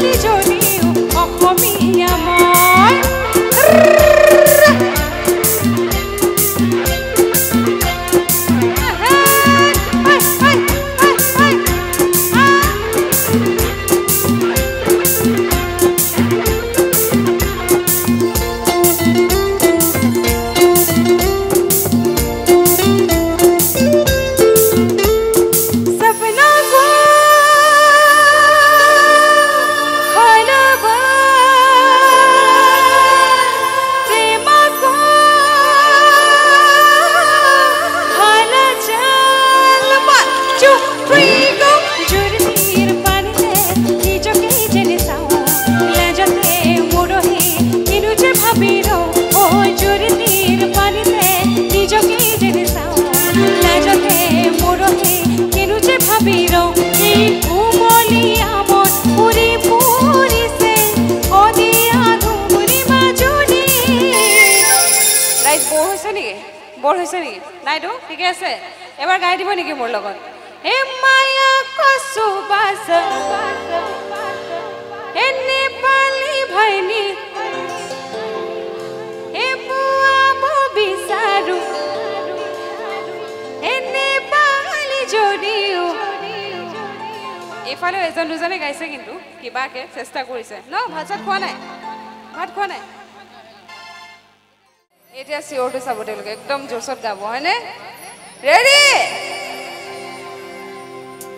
বাঙালি যদিও অসমীয়া মই বৰ হৈছে নেকি নাইতো ঠিকে আছে এবাৰ গাই দিব নেকি মোৰ লগত হে মায়া কসু বাস হে নেপালী ভাইনি হে বুয়া বিচাৰো হে নেপালী যদিও এফালে এজন দুজনে গাইছে কিন্তু কিবাকে চেষ্টা কৰিছে ন ভাত খোৱা নাই এতিয়া চিওৰটো চাব তেওঁলোকে একদম জোৰছত গাব হয়নে ৰেডি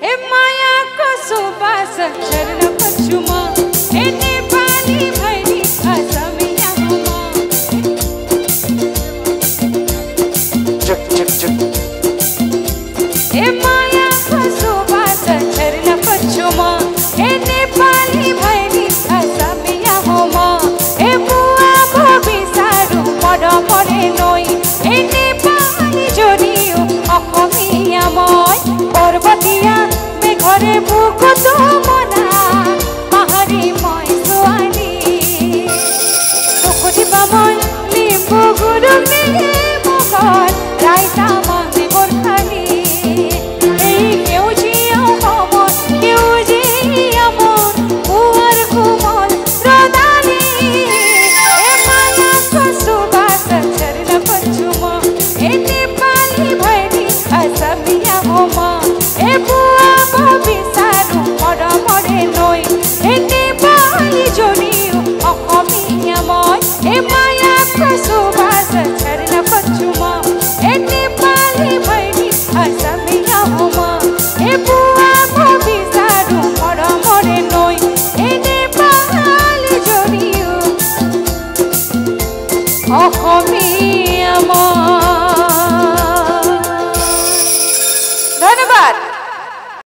হে মায়া কসু বাস চৰণ